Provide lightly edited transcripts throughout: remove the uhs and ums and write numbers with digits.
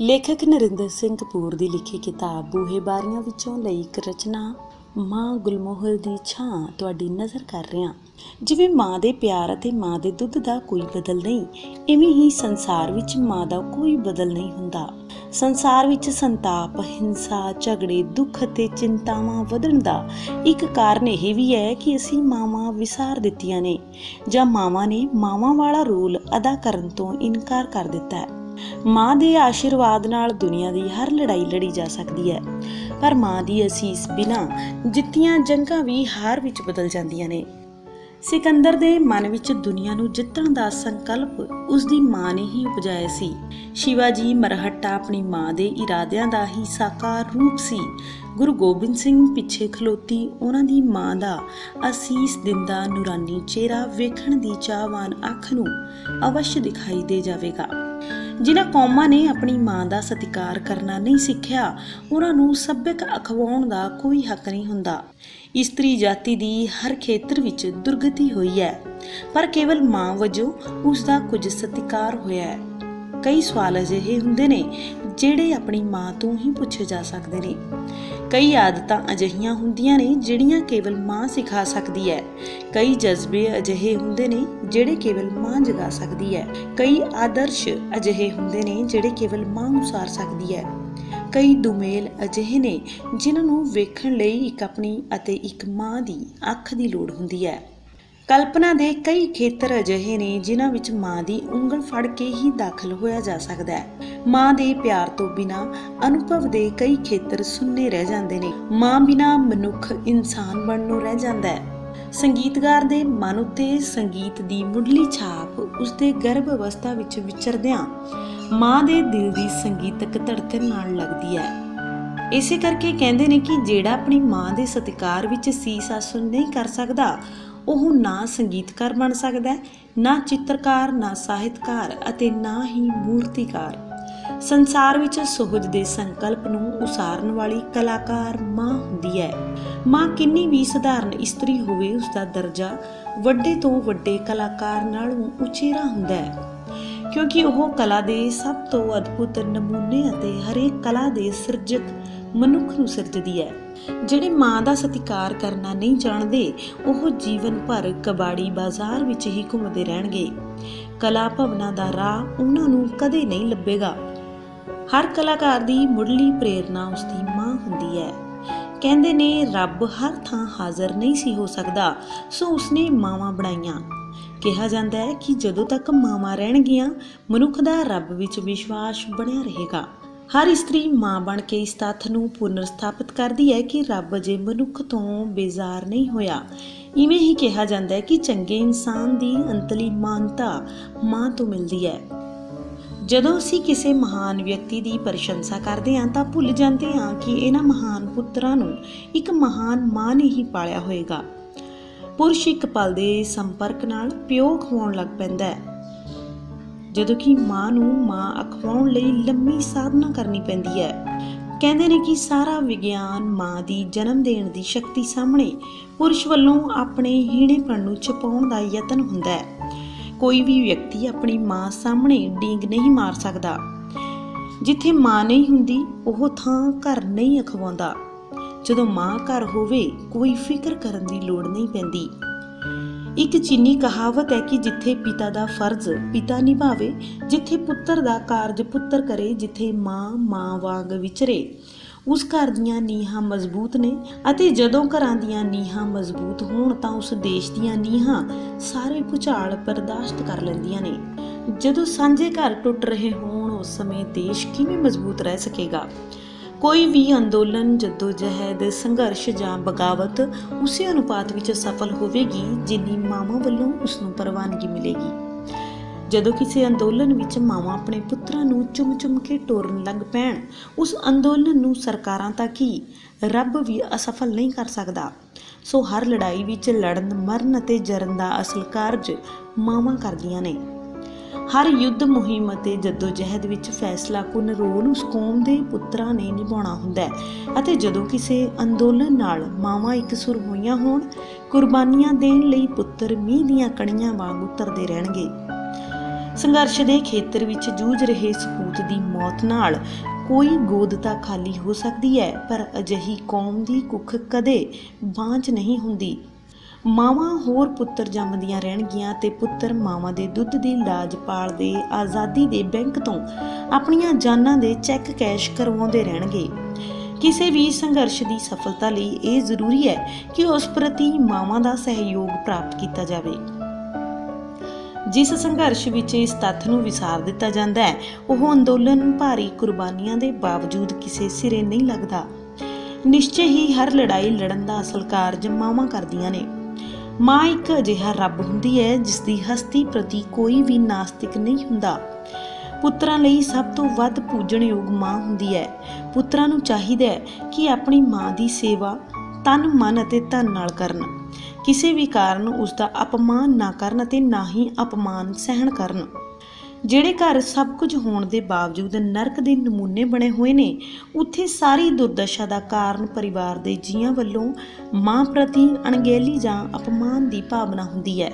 ਲੇਖਕ ਨਰਿੰਦਰ ਸਿੰਘ ਕਪੂਰ ਦੀ ਲਿਖੀ ਕਿਤਾਬ ਬੂਹੇ ਬਾਰੀਆਂ ਵਿੱਚੋਂ ਲਈ ਇੱਕ ਰਚਨਾ ਮਾਂ ਗੁਲਮੋਹਰ ਦੀ ਛਾਂ ਤੁਹਾਡੀ ਨਜ਼ਰ ਕਰ ਰਿਹਾ। ਜਿਵੇਂ ਮਾਂ ਦੇ ਪਿਆਰ ਅਤੇ ਮਾਂ ਦੇ ਦੁੱਧ ਦਾ ਕੋਈ ਬਦਲ ਨਹੀਂ, ਇਵੇਂ ਹੀ ਸੰਸਾਰ ਵਿੱਚ ਮਾਂ ਦਾ ਕੋਈ ਬਦਲ ਨਹੀਂ ਹੁੰਦਾ। ਸੰਸਾਰ ਵਿੱਚ ਸੰਤਾਪ, ਹਿੰਸਾ, ਝਗੜੇ, ਦੁੱਖ ਅਤੇ ਚਿੰਤਾਵਾਂ ਵਧਣ ਦਾ ਇੱਕ ਕਾਰਨ ਇਹ ਵੀ ਹੈ ਕਿ ਅਸੀਂ ਮਾਵਾਂ ਵਿਸਾਰ ਦਿੱਤੀਆਂ ਨੇ ਜਾਂ ਮਾਵਾਂ ਨੇ ਮਾਵਾਂ ਵਾਲਾ ਰੋਲ ਅਦਾ ਕਰਨ ਤੋਂ ਇਨਕਾਰ ਕਰ ਦਿੱਤਾ ਹੈ। ਮਾਂ ਦੇ ਆਸ਼ੀਰਵਾਦ ਨਾਲ ਦੁਨੀਆ ਦੀ ਹਰ ਲੜਾਈ ਲੜੀ ਜਾ ਸਕਦੀ ਹੈ, ਪਰ ਮਾਂ ਦੀ ਅਸੀਸ ਬਿਨਾਂ ਜਿੱਤੀਆਂ ਜੰਗਾਂ ਵੀ ਹਾਰ ਵਿੱਚ ਬਦਲ ਜਾਂਦੀਆਂ ਨੇ। ਸਿਕੰਦਰ ਦੇ ਮਨ ਵਿੱਚ ਦੁਨੀਆ ਨੂੰ ਜਿੱਤਣ ਦਾ ਸੰਕਲਪ ਉਸ ਦੀ ਮਾਂ ਨੇ ਹੀ ਉਪਜਾਇਆ ਸੀ। ਸ਼ਿਵਾਜੀ ਮਰਹੱਟਾ ਆਪਣੀ ਮਾਂ ਦੇ ਇਰਾਦਿਆਂ ਦਾ ਹੀ ਸਾਕਾਰ ਰੂਪ ਸੀ। ਗੁਰੂ ਗੋਬਿੰਦ ਸਿੰਘ ਪਿੱਛੇ ਖਲੋਤੀ ਉਹਨਾਂ ਦੀ ਮਾਂ ਦਾ ਅਸੀਸ ਦਿੰਦਾ ਨੂਰਾਨੀ ਚਿਹਰਾ ਵੇਖਣ ਦੀ ਚਾਹਵਾਨ ਅੱਖ ਨੂੰ ਅਵਸ਼ ਦਿਖਾਈ ਦੇ ਜਾਵੇਗਾ। ਜਿਨ੍ਹਾਂ ਕੌਮਾਂ ਨੇ ਆਪਣੀ ਮਾਂ ਦਾ ਸਤਿਕਾਰ ਕਰਨਾ ਨਹੀਂ ਸਿੱਖਿਆ, ਉਹਨਾਂ ਨੂੰ ਸੱਭਿਅਕ ਅਖਵਾਉਣ ਦਾ ਕੋਈ ਹੱਕ ਨਹੀਂ ਹੁੰਦਾ। ਇਸਤਰੀ ਜਾਤੀ ਦੀ ਹਰ ਖੇਤਰ ਵਿੱਚ ਦੁਰਗਤੀ ਹੋਈ ਹੈ, ਪਰ ਕੇਵਲ ਮਾਂ ਵਜੋਂ ਉਸ ਦਾ ਕੁਝ ਸਤਿਕਾਰ ਹੋਇਆ ਹੈ। ਕਈ ਸਵਾਲ ਅਜਿਹੇ ਹੁੰਦੇ ਨੇ ਜਿਹੜੇ ਆਪਣੀ ਮਾਂ ਤੋਂ ਹੀ ਪੁੱਛੇ ਜਾ ਸਕਦੇ ਨੇ। ਕਈ ਆਦਤਾਂ ਅਜਿਹੀਆਂ ਹੁੰਦੀਆਂ ਨੇ ਜਿਹੜੀਆਂ ਕੇਵਲ ਮਾਂ ਸਿਖਾ ਸਕਦੀ ਹੈ। ਕਈ ਜਜ਼ਬੇ ਅਜਿਹੇ ਹੁੰਦੇ ਨੇ ਜਿਹੜੇ ਕੇਵਲ ਮਾਂ ਜਗਾ ਸਕਦੀ ਹੈ। ਕਈ ਆਦਰਸ਼ ਅਜਿਹੇ ਹੁੰਦੇ ਨੇ ਜਿਹੜੇ ਕੇਵਲ ਮਾਂ ਉਸਾਰ ਸਕਦੀ ਹੈ। ਕਈ ਦੁਮੇਲ ਅਜਿਹੇ ਨੇ ਜਿਨ੍ਹਾਂ ਨੂੰ ਵੇਖਣ ਲਈ ਇੱਕ ਆਪਣੀ ਅਤੇ ਇੱਕ ਮਾਂ ਦੀ ਅੱਖ ਦੀ ਲੋੜ ਹੁੰਦੀ ਹੈ। ਕਲਪਨਾ ਦੇ ਕਈ ਖੇਤਰ ਅਜਿਹੇ ਨੇ ਜਿਨ੍ਹਾਂ ਵਿੱਚ ਮਾਂ ਦੀ ਉਂਗਲ ਫੜ ਕੇ ਹੀ ਦਾਖਲ ਹੋਇਆ ਜਾ ਸਕਦਾ ਹੈ। ਮਾਂ ਦੇ ਪਿਆਰ ਤੋਂ ਬਿਨਾਂ ਅਨੁਭਵ ਦੇ ਕਈ ਖੇਤਰ ਸੁੰਨੇ ਰਹਿ ਜਾਂਦੇ ਨੇ। ਮਾਂ ਬਿਨਾਂ ਮਨੁੱਖ ਇਨਸਾਨ ਬਣਨੋਂ ਰਹਿ ਜਾਂਦਾ ਹੈ। ਸੰਗੀਤਕਾਰ ਦੇ ਮਨ ਉੱਤੇ ਸੰਗੀਤ ਦੀ ਮੁੱਢਲੀ ਛਾਪ ਉਸਦੇ ਗਰਭ ਅਵਸਥਾ ਵਿੱਚ ਵਿਚਰਦਿਆਂ ਮਾਂ ਦੇ ਦਿਲ ਦੀ ਸੰਗੀਤਕ ਧੜਕਣ ਨਾਲ ਲੱਗਦੀ ਹੈ। ਇਸੇ ਕਰਕੇ ਕਹਿੰਦੇ ਨੇ ਕਿ ਜਿਹੜਾ ਆਪਣੀ ਮਾਂ ਦੇ ਸਤਿਕਾਰ ਵਿੱਚ ਸੀਸ ਆਸਣ ਨਹੀਂ ਕਰ ਸਕਦਾ, ਉਹ ਨਾ ਸੰਗੀਤਕਾਰ ਬਣ ਸਕਦਾ, ਨਾ ਚਿੱਤਰਕਾਰ, ਨਾ ਸਾਹਿਤਕਾਰ ਅਤੇ ਨਾ ਹੀ ਮੂਰਤੀਕਾਰ। ਸੰਸਾਰ ਵਿੱਚ ਸੁਹਜ ਦੇ ਸੰਕਲਪ ਨੂੰ ਉਸਾਰਨ ਵਾਲੀ ਕਲਾਕਾਰ ਮਾਂ ਹੁੰਦੀ ਹੈ। ਮਾਂ ਕਿੰਨੀ ਵੀ ਸਧਾਰਨ ਇਸਤਰੀ ਹੋਵੇ, ਉਸਦਾ ਦਰਜਾ ਵੱਡੇ ਤੋਂ ਵੱਡੇ ਕਲਾਕਾਰ ਨਾਲੋਂ ਉਚੇਰਾ ਹੁੰਦਾ ਹੈ, ਕਿਉਂਕਿ ਉਹ ਕਲਾ ਦੇ ਸਭ ਤੋਂ ਅਦਭੁਤ ਨਮੂਨੇ ਅਤੇ ਹਰੇਕ ਕਲਾ ਦੇ ਸਿਰਜਕ ਮਨੁੱਖ ਨੂੰ ਸਿਰਜਦੀ ਹੈ। ਜਿਹੜੇ ਮਾਂ ਦਾ ਸਤਿਕਾਰ ਕਰਨਾ ਨਹੀਂ ਜਾਣਦੇ, ਉਹ ਜੀਵਨ ਭਰ ਕਬਾੜੀ ਬਾਜ਼ਾਰ ਵਿੱਚ ਹੀ ਘੁੰਮਦੇ ਰਹਿਣਗੇ। ਕਲਾ ਭਵਨਾਂ ਦਾ ਰਾਹ ਉਹਨਾਂ ਨੂੰ ਕਦੇ ਨਹੀਂ ਲੱਭੇਗਾ। ਹਰ ਕਲਾਕਾਰ ਦੀ ਮੁੱਢਲੀ ਪ੍ਰੇਰਨਾ ਉਸਦੀ ਮਾਂ ਹੁੰਦੀ ਹੈ। ਕਹਿੰਦੇ ਨੇ ਰੱਬ ਹਰ ਥਾਂ ਹਾਜ਼ਰ ਨਹੀਂ ਸੀ ਹੋ ਸਕਦਾ, ਸੋ ਉਸਨੇ ਮਾਵਾਂ ਬਣਾਈਆਂ। ਕਿਹਾ ਜਾਂਦਾ ਹੈ ਕਿ ਜਦੋਂ ਤੱਕ ਮਾਵਾਂ ਰਹਿਣਗੀਆਂ, ਮਨੁੱਖ ਦਾ ਰੱਬ ਵਿੱਚ ਵਿਸ਼ਵਾਸ ਬਣਿਆ ਰਹੇਗਾ। ਹਰ ਇਸਤਰੀ ਮਾਂ ਬਣ ਕੇ ਇਸ ਤੱਥ ਨੂੰ ਪੁਨਰ ਸਥਾਪਿਤ ਕਰਦੀ ਹੈ ਕਿ ਰੱਬ ਅਜੇ ਮਨੁੱਖ ਤੋਂ ਬੇਜ਼ਾਰ ਨਹੀਂ ਹੋਇਆ। ਇਵੇਂ ਹੀ ਕਿਹਾ ਜਾਂਦਾ ਹੈ ਕਿ ਚੰਗੇ ਇਨਸਾਨ ਦੀ ਅੰਤਲੀ ਮਾਨਤਾ ਮਾਂ ਤੋਂ ਮਿਲਦੀ ਹੈ। ਜਦੋਂ ਅਸੀਂ ਕਿਸੇ ਮਹਾਨ ਵਿਅਕਤੀ ਦੀ ਪ੍ਰਸ਼ੰਸਾ ਕਰਦੇ ਹਾਂ ਤਾਂ ਭੁੱਲ ਜਾਂਦੇ ਹਾਂ ਕਿ ਇਹਨਾਂ ਮਹਾਨ ਪੁੱਤਰਾਂ ਨੂੰ ਇੱਕ ਮਹਾਨ ਮਾਂ ਨੇ ਹੀ ਪਾਲਿਆ ਹੋਏਗਾ। ਪੁਰਸ਼ ਇੱਕ ਪਲ ਦੇ ਸੰਪਰਕ ਨਾਲ ਪਿਓ ਖਵਾਉਣ ਲੱਗ ਪੈਂਦਾ ਹੈ, ਜਦੋਂ ਕਿ ਮਾਂ ਨੂੰ ਮਾਂ ਅਖਵਾਉਣ ਲਈ ਲੰਮੀ ਸਾਧਨਾ ਕਰਨੀ ਪੈਂਦੀ ਹੈ। ਕਹਿੰਦੇ ਨੇ ਕਿ ਸਾਰਾ ਵਿਗਿਆਨ ਮਾਂ ਦੀ ਜਨਮ ਦੇਣ ਦੀ ਸ਼ਕਤੀ ਸਾਹਮਣੇ ਪੁਰਸ਼ ਵੱਲੋਂ ਆਪਣੇ ਹੀਣੇਪਣ ਨੂੰ ਛੁਪਾਉਣ ਦਾ ਯਤਨ ਹੁੰਦਾ ਹੈ। ਕੋਈ ਵੀ ਵਿਅਕਤੀ ਆਪਣੀ ਮਾਂ ਸਾਹਮਣੇ ਡੀਂਗ ਨਹੀਂ ਮਾਰ ਸਕਦਾ। ਜਿੱਥੇ ਮਾਂ ਨਹੀਂ ਹੁੰਦੀ, ਉਹ ਥਾਂ ਘਰ ਨਹੀਂ ਅਖਵਾਉਂਦਾ। ਜਦੋਂ ਮਾਂ ਘਰ ਹੋਵੇ, ਕੋਈ ਫਿਕਰ ਕਰਨ ਦੀ ਲੋੜ ਨਹੀਂ ਪੈਂਦੀ। ਇੱਕ ਚੀਨੀ ਕਹਾਵਤ ਹੈ ਕਿ ਜਿੱਥੇ ਪਿਤਾ ਦਾ ਫਰਜ਼ ਪਿਤਾ ਨਿਭਾਵੇ, ਜਿੱਥੇ ਪੁੱਤਰ ਦਾ ਕਾਰਜ ਪੁੱਤਰ ਕਰੇ, ਜਿੱਥੇ ਮਾਂ ਮਾਂ ਵਾਂਗ ਵਿਚਰੇ, ਉਸ ਘਰ ਦੀਆਂ ਨੀਹਾਂ ਮਜ਼ਬੂਤ ਨੇ। ਅਤੇ ਜਦੋਂ ਘਰਾਂ ਦੀਆਂ ਨੀਹਾਂ ਮਜ਼ਬੂਤ ਹੋਣ ਤਾਂ ਉਸ ਦੇਸ਼ ਦੀਆਂ ਨੀਹਾਂ ਸਾਰੇ ਭੁਚਾਲ ਬਰਦਾਸ਼ਤ ਕਰ ਲੈਂਦੀਆਂ ਨੇ। ਜਦੋਂ ਸਾਂਝੇ ਘਰ ਟੁੱਟ ਰਹੇ ਹੋਣ, ਉਸ ਸਮੇਂ ਦੇਸ਼ ਕਿਵੇਂ ਮਜ਼ਬੂਤ ਰਹਿ ਸਕੇਗਾ? ਕੋਈ ਵੀ ਅੰਦੋਲਨ, ਜੱਦੋ-ਜਹਿਦ, ਸੰਘਰਸ਼ ਜਾਂ ਬਗਾਵਤ ਉਸੇ ਅਨੁਪਾਤ ਵਿੱਚ ਸਫਲ ਹੋਵੇਗੀ ਜਿੰਨੀ ਮਾਵਾਂ ਵੱਲੋਂ ਉਸ ਨੂੰ ਪ੍ਰਵਾਨਗੀ ਮਿਲੇਗੀ। ਜਦੋਂ ਕਿਸੇ ਅੰਦੋਲਨ ਵਿੱਚ ਮਾਵਾਂ ਆਪਣੇ ਪੁੱਤਰਾਂ ਨੂੰ ਚੁੰਮ-ਚੁੰਮ ਕੇ ਟੋਰਨ ਲੱਗ ਪੈਣ, ਉਸ ਅੰਦੋਲਨ ਨੂੰ ਸਰਕਾਰਾਂ ਤੱਕ ਹੀ ਰੱਬ ਵੀ ਅਸਫਲ ਨਹੀਂ ਕਰ ਸਕਦਾ। ਸੋ ਹਰ ਲੜਾਈ ਵਿੱਚ ਲੜਨ, ਮਰਨ ਅਤੇ ਜਰਨ ਦਾ ਅਸਲ ਕਾਰਜ ਮਾਵਾਂ ਕਰਦੀਆਂ ਨੇ। ਹਰ ਯੁੱਧ ਮੁਹਿੰਮ ਅਤੇ ਜੱਦੋ-ਜਹਿਦ ਵਿੱਚ ਫੈਸਲਾਕੁਨ ਰੋਲ ਉਸ ਕੌਮ ਦੇ ਪੁੱਤਰਾਂ ਨੇ ਨਿਭਾਉਣਾ ਹੁੰਦਾ ਹੈ। ਅਤੇ ਜਦੋਂ ਕਿਸੇ ਅੰਦੋਲਨ ਨਾਲ ਮਾਵਾਂ ਇੱਕ ਸੁਰ ਹੋਈਆਂ ਹੋਣ, ਕੁਰਬਾਨੀਆਂ ਦੇਣ ਲਈ ਪੁੱਤਰ ਮੀਂਹ ਦੀਆਂ ਕਣੀਆਂ ਵਾਂਗ ਉਤਰਦੇ ਰਹਿਣਗੇ। ਸੰਘਰਸ਼ ਦੇ ਖੇਤਰ ਵਿੱਚ ਜੂਝ ਰਹੇ ਸਪੂਤ ਦੀ ਮੌਤ ਨਾਲ ਕੋਈ ਗੋਦ ਤਾਂ ਖਾਲੀ ਹੋ ਸਕਦੀ ਹੈ, ਪਰ ਅਜਿਹੀ ਕੌਮ ਦੀ ਕੁੱਖ ਕਦੇ ਬਾਂਝ ਨਹੀਂ ਹੁੰਦੀ। ਮਾਵਾਂ ਹੋਰ ਪੁੱਤਰ ਜੰਮਦੀਆਂ ਰਹਿਣਗੀਆਂ ਤੇ ਪੁੱਤਰ ਮਾਵਾਂ ਦੇ ਦੁੱਧ ਦੀ ਲਾਜ ਪਾਲਦੇ ਆਜ਼ਾਦੀ ਦੇ ਬੈਂਕ ਤੋਂ ਆਪਣੀਆਂ ਜਾਨਾਂ ਦੇ ਚੈੱਕ ਕੈਸ਼ ਕਰਵਾਉਂਦੇ ਰਹਿਣਗੇ। ਕਿਸੇ ਵੀ ਸੰਘਰਸ਼ ਦੀ ਸਫਲਤਾ ਲਈ ਇਹ ਜ਼ਰੂਰੀ ਹੈ ਕਿ ਉਸ ਪ੍ਰਤੀ ਮਾਵਾਂ ਦਾ ਸਹਿਯੋਗ ਪ੍ਰਾਪਤ ਕੀਤਾ ਜਾਵੇ। ਜਿਸ ਸੰਘਰਸ਼ ਵਿੱਚ ਇਸ ਤੱਥ ਨੂੰ ਵਿਸਾਰ ਦਿੱਤਾ ਜਾਂਦਾ ਹੈ, ਉਹ ਅੰਦੋਲਨ ਭਾਰੀ ਕੁਰਬਾਨੀਆਂ ਦੇ ਬਾਵਜੂਦ ਕਿਸੇ ਸਿਰੇ ਨਹੀਂ ਲੱਗਦਾ। ਨਿਸ਼ਚੈ ਹੀ ਹਰ ਲੜਾਈ ਲੜਨ ਦਾ ਅਸਲ ਕਾਰਜ ਮਾਵਾਂ ਕਰਦੀਆਂ ਨੇ। ਮਾਂ ਇੱਕ ਅਜਿਹਾ ਰੱਬ ਹੁੰਦੀ ਹੈ ਜਿਸ ਦੀ ਹਸਤੀ ਪ੍ਰਤੀ ਕੋਈ ਵੀ ਨਾਸਤਿਕ ਨਹੀਂ ਹੁੰਦਾ। ਪੁੱਤਰਾਂ ਲਈ ਸਭ ਤੋਂ ਵੱਧ ਪੂਜਣਯੋਗ ਮਾਂ ਹੁੰਦੀ ਹੈ। ਪੁੱਤਰਾਂ ਨੂੰ ਚਾਹੀਦਾ ਹੈ ਕਿ ਆਪਣੀ ਮਾਂ ਦੀ ਸੇਵਾ ਤਨ, ਮਨ ਅਤੇ ਧਨ ਨਾਲ ਕਰਨ। ਕਿਸੇ ਵੀ ਕਾਰਨ ਉਸ ਦਾ ਅਪਮਾਨ ਨਾ ਕਰਨ ਅਤੇ ਨਾ ਹੀ ਅਪਮਾਨ ਸਹਿਣ ਕਰਨ। ਜਿਹੜੇ ਘਰ ਸਭ ਕੁਝ ਹੋਣ ਦੇ ਬਾਵਜੂਦ ਨਰਕ ਦੇ ਨਮੂਨੇ ਬਣੇ ਹੋਏ ਨੇ, ਉੱਥੇ ਸਾਰੀ ਦੁਰਦਸ਼ਾ ਦਾ ਕਾਰਨ ਪਰਿਵਾਰ ਦੇ ਜੀਆਂ ਵੱਲੋਂ ਮਾਂ ਪ੍ਰਤੀ ਅਣਗਹਿਲੀ ਜਾਂ ਅਪਮਾਨ ਦੀ ਭਾਵਨਾ ਹੁੰਦੀ ਹੈ।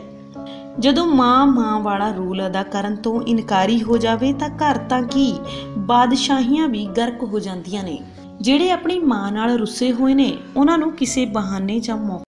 ਜਦੋਂ ਮਾਂ ਵਾਲਾ ਰੋਲ ਅਦਾ ਕਰਨ ਤੋਂ ਇਨਕਾਰੀ ਹੋ ਜਾਵੇ ਤਾਂ ਘਰ ਤਾਂ ਕੀ, ਬਾਦਸ਼ਾਹੀਆਂ ਵੀ ਗਰਕ ਹੋ ਜਾਂਦੀਆਂ ਨੇ। ਜਿਹੜੇ ਆਪਣੀ ਮਾਂ ਨਾਲ ਰੁੱਸੇ ਹੋਏ ਨੇ, ਉਹਨਾਂ ਨੂੰ ਕਿਸੇ ਬਹਾਨੇ ਜਾਂ ਮੌਕੇ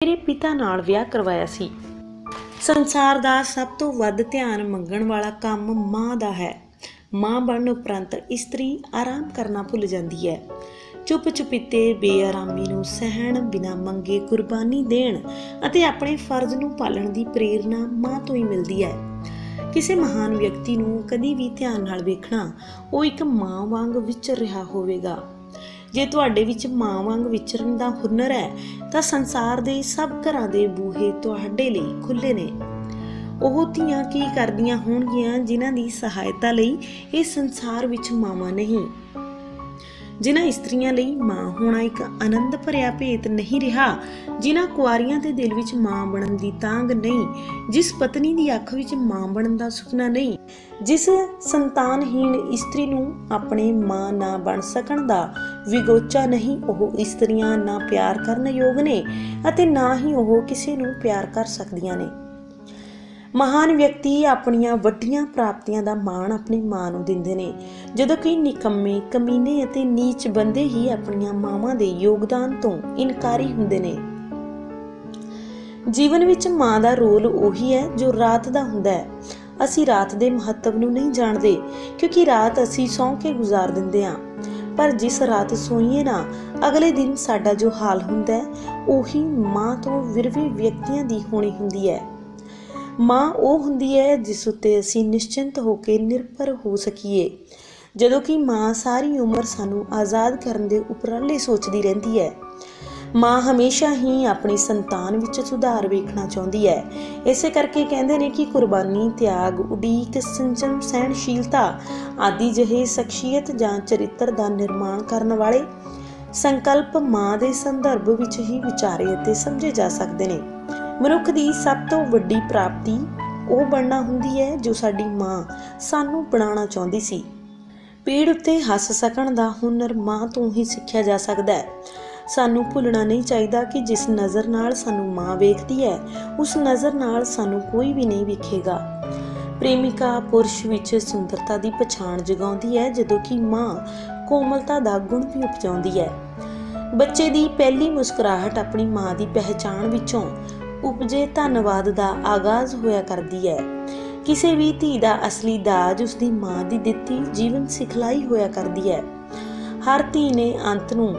ਮੇਰੇ ਪਿਤਾ ਨਾਲ ਵਿਆਹ ਕਰਵਾਇਆ ਸੀ। ਸੰਸਾਰ ਦਾ ਸਭ ਤੋਂ ਵੱਧ ਧਿਆਨ ਮੰਗਣ ਵਾਲਾ ਕੰਮ ਮਾਂ ਦਾ ਹੈ। ਮਾਂ ਬਣਨ ਉਪਰੰਤ ਇਸਤਰੀ ਆਰਾਮ ਕਰਨਾ ਭੁੱਲ ਜਾਂਦੀ ਹੈ। ਚੁੱਪ ਚੁਪੀਤੇ ਬੇਆਰਾਮੀ ਨੂੰ ਸਹਿਣ, ਬਿਨਾਂ ਮੰਗੇ ਕੁਰਬਾਨੀ ਦੇਣ ਅਤੇ ਆਪਣੇ ਫਰਜ਼ ਨੂੰ ਪਾਲਣ ਦੀ ਪ੍ਰੇਰਨਾ ਮਾਂ ਤੋਂ ਹੀ ਮਿਲਦੀ ਹੈ। ਕਿਸੇ ਮਹਾਨ ਵਿਅਕਤੀ ਨੂੰ ਕਦੀ ਵੀ ਧਿਆਨ ਨਾਲ ਵੇਖਣਾ, ਉਹ ਇੱਕ ਮਾਂ ਵਾਂਗ ਵਿਚਰ ਰਿਹਾ ਹੋਵੇਗਾ। ਜੇ ਤੁਹਾਡੇ ਵਿੱਚ ਮਾਂ ਵਾਂਗ ਵਿਚਰਨ ਦਾ ਹੁਨਰ ਹੈ ਤਾਂ ਸੰਸਾਰ ਦੇ ਸਭ ਘਰਾਂ ਦੇ ਬੂਹੇ ਤੁਹਾਡੇ ਲਈ ਖੁੱਲ੍ਹੇ ਨੇ। ਉਹ ਧੀਆਂ ਕੀ ਕਰਦੀਆਂ ਹੋਣਗੀਆਂ ਜਿਨ੍ਹਾਂ ਦੀ ਸਹਾਇਤਾ ਲਈ ਇਹ ਸੰਸਾਰ ਵਿੱਚ ਮਾਵਾਂ ਨਹੀਂ। ਜਿਨ੍ਹਾਂ ਇਸਤਰੀਆਂ ਲਈ ਮਾਂ ਹੋਣਾ ਇੱਕ ਆਨੰਦ ਭਰਿਆ ਭੇਤ ਨਹੀਂ ਰਿਹਾ, ਜਿਨ੍ਹਾਂ ਕੁਆਰੀਆਂ ਦੇ ਦਿਲ ਵਿੱਚ ਮਾਂ ਬਣਨ ਦੀ ਤਾਂਘ ਨਹੀਂ, ਜਿਸ ਪਤਨੀ ਦੀ ਅੱਖ ਵਿੱਚ ਮਾਂ ਬਣਨ ਦਾ ਸੁਪਨਾ ਨਹੀਂ, ਜਿਸ ਸੰਤਾਨਹੀਣ ਇਸਤਰੀ ਨੂੰ ਆਪਣੇ ਮਾਂ ਨਾ ਬਣ ਸਕਣ ਦਾ ਵਿਗੋਚਾ ਨਹੀਂ, ਉਹ ਇਸਤਰੀਆਂ ਨਾ ਪਿਆਰ ਕਰਨ ਯੋਗ ਨੇ ਅਤੇ ਨਾ ਹੀ ਉਹ ਕਿਸੇ ਨੂੰ ਪਿਆਰ ਕਰ ਸਕਦੀਆਂ ਨੇ। ਮਹਾਨ ਵਿਅਕਤੀ ਆਪਣੀਆਂ ਵੱਡੀਆਂ ਪ੍ਰਾਪਤੀਆਂ ਦਾ ਮਾਣ ਆਪਣੀ ਮਾਂ ਨੂੰ ਦਿੰਦੇ ਨੇ, ਜਦੋਂ ਕਿ ਨਿਕੰਮੇ, ਕਮੀਨੇ ਅਤੇ ਨੀਚ ਬੰਦੇ ਹੀ ਆਪਣੀਆਂ ਮਾਵਾਂ ਦੇ ਯੋਗਦਾਨ ਤੋਂ ਇਨਕਾਰੀ ਹੁੰਦੇ ਨੇ। ਜੀਵਨ ਵਿੱਚ ਮਾਂ ਦਾ ਰੋਲ ਉਹੀ ਹੈ ਜੋ ਰਾਤ ਦਾ ਹੁੰਦਾ ਹੈ। ਅਸੀਂ ਰਾਤ ਦੇ ਮਹੱਤਵ ਨੂੰ ਨਹੀਂ ਜਾਣਦੇ, ਕਿਉਂਕਿ ਰਾਤ ਅਸੀਂ ਸੌਂ ਕੇ ਗੁਜ਼ਾਰ ਦਿੰਦੇ ਹਾਂ, ਪਰ ਜਿਸ ਰਾਤ ਸੋਈਏ ਨਾ, ਅਗਲੇ ਦਿਨ ਸਾਡਾ ਜੋ ਹਾਲ ਹੁੰਦਾ ਹੈ ਉਹੀ ਮਾਂ ਤੋਂ ਵਿਰਵੇ ਵਿਅਕਤੀਆਂ ਦੀ ਹੋਣੀ ਹੁੰਦੀ ਹੈ। ਮਾਂ ਉਹ ਹੁੰਦੀ ਹੈ ਜਿਸ ਉੱਤੇ ਅਸੀਂ ਨਿਸ਼ਚਿੰਤ ਹੋ ਕੇ ਨਿਰਭਰ ਹੋ ਸਕੀਏ, ਜਦੋਂ ਕਿ ਮਾਂ ਸਾਰੀ ਉਮਰ ਸਾਨੂੰ ਆਜ਼ਾਦ ਕਰਨ ਦੇ ਉਪਰਾਲੇ ਸੋਚਦੀ ਰਹਿੰਦੀ ਹੈ। ਮਾਂ ਹਮੇਸ਼ਾ ਹੀ ਆਪਣੀ ਸੰਤਾਨ ਵਿੱਚ ਸੁਧਾਰ ਵੇਖਣਾ ਚਾਹੁੰਦੀ ਹੈ। ਇਸੇ ਕਰਕੇ ਕਹਿੰਦੇ ਨੇ ਕਿ ਕੁਰਬਾਨੀ, ਤਿਆਗ, ਉਡੀਕ, ਸੰਜਮ, ਸਹਿਣਸ਼ੀਲਤਾ ਆਦਿ ਜਿਹੇ ਸ਼ਖਸੀਅਤ ਜਾਂ ਚਰਿੱਤਰ ਦਾ ਨਿਰਮਾਣ ਕਰਨ ਵਾਲੇ ਸੰਕਲਪ ਮਾਂ ਦੇ ਸੰਦਰਭ ਵਿੱਚ ਹੀ ਵਿਚਾਰੇ ਅਤੇ ਸਮਝੇ ਜਾ ਸਕਦੇ ਨੇ। ਮਨੁੱਖ ਦੀ ਸਭ ਤੋਂ ਵੱਡੀ ਪ੍ਰਾਪਤੀ ਉਹ ਬਣਨਾ ਹੁੰਦੀ ਹੈ ਜੋ ਸਾਡੀ ਮਾਂ ਸਾਨੂੰ ਬਣਾਉਣਾ ਚਾਹੁੰਦੀ ਸੀ। ਪੀੜ ਉੱਤੇ ਹੱਸ ਸਕਣ ਦਾ ਹੁਨਰ ਮਾਂ ਤੋਂ ਹੀ ਸਿੱਖਿਆ ਜਾ ਸਕਦਾ ਹੈ। ਸਾਨੂੰ ਭੁੱਲਣਾ ਨਹੀਂ ਚਾਹੀਦਾ ਕਿ ਜਿਸ ਨਜ਼ਰ ਨਾਲ ਸਾਨੂੰ ਮਾਂ ਵੇਖਦੀ ਹੈ, ਉਸ ਨਜ਼ਰ ਨਾਲ ਸਾਨੂੰ ਕੋਈ ਵੀ ਨਹੀਂ ਵੇਖੇਗਾ। ਪ੍ਰੇਮਿਕਾ ਪੁਰਸ਼ ਵਿੱਚ ਸੁੰਦਰਤਾ ਦੀ ਪਛਾਣ ਜਗਾਉਂਦੀ ਹੈ, ਜਦੋਂ ਕਿ ਮਾਂ ਕੋਮਲਤਾ ਦਾ ਗੁਣ ਵੀ ਉਪਜਾਉਂਦੀ ਹੈ। ਬੱਚੇ ਦੀ ਪਹਿਲੀ ਮੁਸਕਰਾਹਟ ਆਪਣੀ ਮਾਂ ਦੀ ਪਹਿਚਾਣ ਵਿੱਚੋਂ ਉਪਜੇ ਧੰਨਵਾਦ ਦਾ ਆਗਾਜ਼ ਹੋਇਆ ਕਰਦੀ ਹੈ। ਕਿਸੇ ਵੀ ਧੀ ਦਾ ਅਸਲੀ ਦਾਜ ਉਸਦੀ ਮਾਂ ਦੀ ਦਿੱਤੀ ਜੀਵਨ ਸਿਖਲਾਈ ਹੋਇਆ ਕਰਦੀ ਹੈ। ਹਰ ਧੀ ਨੇ ਅੰਤ ਨੂੰ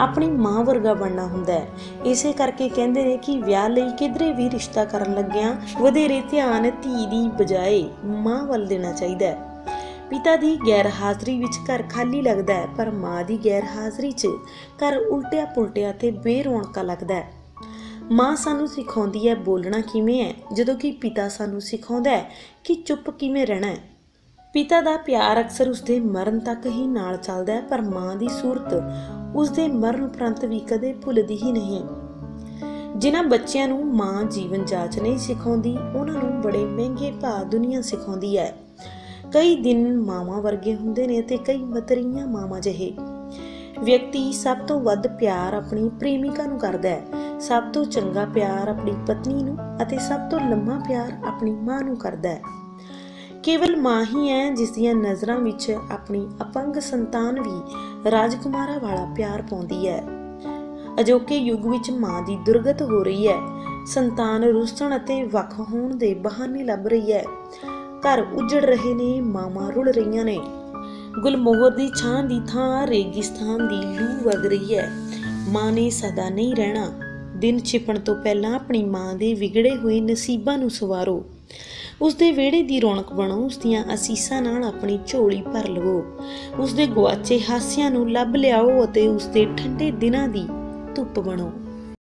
ਆਪਣੀ ਮਾਂ ਵਰਗਾ ਬਣਨਾ ਹੁੰਦਾ ਹੈ। ਇਸੇ ਕਰਕੇ ਕਹਿੰਦੇ ਨੇ ਕਿ ਵਿਆਹ ਲਈ ਕਿਧਰੇ ਵੀ ਰਿਸ਼ਤਾ ਕਰਨ ਲੱਗਿਆਂ ਵਧੇਰੇ ਧਿਆਨ ਧੀ ਦੀ ਬਜਾਏ ਮਾਂ ਵੱਲ ਦੇਣਾ ਚਾਹੀਦਾ ਹੈ। ਪਿਤਾ ਦੀ ਗੈਰ ਹਾਜ਼ਰੀ ਵਿੱਚ ਘਰ ਖਾਲੀ ਲੱਗਦਾ ਹੈ, ਪਰ ਮਾਂ ਦੀ ਗੈਰ ਹਾਜ਼ਰੀ 'ਚ ਘਰ ਉਲਟਿਆ ਪੁਲਟਿਆ ਤੇ ਬੇਰੌਣਕਾ ਲੱਗਦਾ ਹੈ। ਮਾਂ ਸਾਨੂੰ ਸਿਖਾਉਂਦੀ ਹੈ ਬੋਲਣਾ ਕਿਵੇਂ ਹੈ, ਜਦੋਂ ਕਿ ਪਿਤਾ ਸਾਨੂੰ ਸਿਖਾਉਂਦਾ ਹੈ ਕਿ ਚੁੱਪ ਕਿਵੇਂ ਰਹਿਣਾ ਹੈ। ਪਿਤਾ ਦਾ ਪਿਆਰ ਅਕਸਰ ਉਸਦੇ ਮਰਨ ਤੱਕ ਹੀ ਨਾਲ ਚੱਲਦਾ ਹੈ, ਪਰ ਮਾਂ ਦੀ ਸੂਰਤ ਉਸਦੇ ਮਰਨ ਉਪਰੰਤ ਵੀ ਕਦੇ ਭੁੱਲਦੀ ਹੀ ਨਹੀਂ। ਜਿਨ੍ਹਾਂ ਬੱਚਿਆਂ ਨੂੰ ਮਾਂ ਜੀਵਨ ਜਾਚ ਨਹੀਂ ਸਿਖਾਉਂਦੀ, ਉਹਨਾਂ ਨੂੰ ਬੜੇ ਮਹਿੰਗੇ ਭਾਅ ਦੁਨੀਆ ਸਿਖਾਉਂਦੀ ਹੈ। ਕਈ ਦਿਨ ਮਾਵਾਂ ਵਰਗੇ ਹੁੰਦੇ ਨੇ ਅਤੇ ਕਈ ਮਤਰੀਆਂ ਮਾਵਾਂ ਜਿਹੇ। ਵਿਅਕਤੀ ਸਭ ਤੋਂ ਵੱਧ ਪਿਆਰ ਆਪਣੀ ਪ੍ਰੇਮਿਕਾ ਨੂੰ ਕਰਦਾ ਹੈ, ਸਭ ਤੋਂ ਚੰਗਾ ਪਿਆਰ ਆਪਣੀ ਪਤਨੀ ਨੂੰ ਅਤੇ ਸਭ ਤੋਂ ਲੰਮਾ ਪਿਆਰ ਆਪਣੀ ਮਾਂ ਨੂੰ ਕਰਦਾ ਹੈ। ਕੇਵਲ ਮਾਂ ਹੀ ਹੈ ਜਿਸ ਦੀਆਂ ਨਜ਼ਰਾਂ ਵਿੱਚ ਆਪਣੀ ਅਪੰਗ ਸੰਤਾਨ ਵੀ ਰਾਜਕੁਮਾਰਾਂ ਵਾਲਾ ਪਿਆਰ ਪਾਉਂਦੀ ਹੈ। ਅਜੋਕੇ ਯੁੱਗ ਵਿੱਚ ਮਾਂ ਦੀ ਦੁਰਗਤ ਹੋ ਰਹੀ ਹੈ। ਸੰਤਾਨ ਰੁੱਸਣ ਅਤੇ ਵੱਖ ਹੋਣ ਦੇ ਬਹਾਨੇ ਲੱਭ ਰਹੀ ਹੈ। ਘਰ ਉਜੜ ਰਹੇ ਨੇ, ਮਾਵਾਂ ਰੁਲ ਰਹੀਆਂ ਨੇ। ਗੁਲਮੋਹਰ ਦੀ ਛਾਂ ਦੀ ਥਾਂ ਰੇਗਿਸਤਾਨ ਦੀ ਲੂ ਵਗ ਰਹੀ ਹੈ। ਮਾਂ ਨੇ ਸਦਾ ਨਹੀਂ ਰਹਿਣਾ। ਦਿਨ ਛਿਪਣ ਤੋਂ ਪਹਿਲਾਂ ਆਪਣੀ ਮਾਂ ਦੇ ਵਿਗੜੇ ਹੋਏ ਨਸੀਬਾਂ ਨੂੰ ਸਵਾਰੋ। ਉਸਦੇ ਵਿਹੜੇ ਦੀ ਰੌਣਕ ਬਣੋ, ਉਸਦੀਆਂ ਅਸੀਸਾਂ ਨਾਲ ਆਪਣੀ ਝੋਲੀ ਭਰ ਲਵੋ। ਉਸਦੇ ਗੁਆਚੇ ਹਾਸਿਆਂ ਨੂੰ ਲੱਭ ਲਿਆਓ ਅਤੇ ਉਸਦੇ ਠੰਡੇ ਦਿਨਾਂ ਦੀ ਧੁੱਪ ਬਣੋ।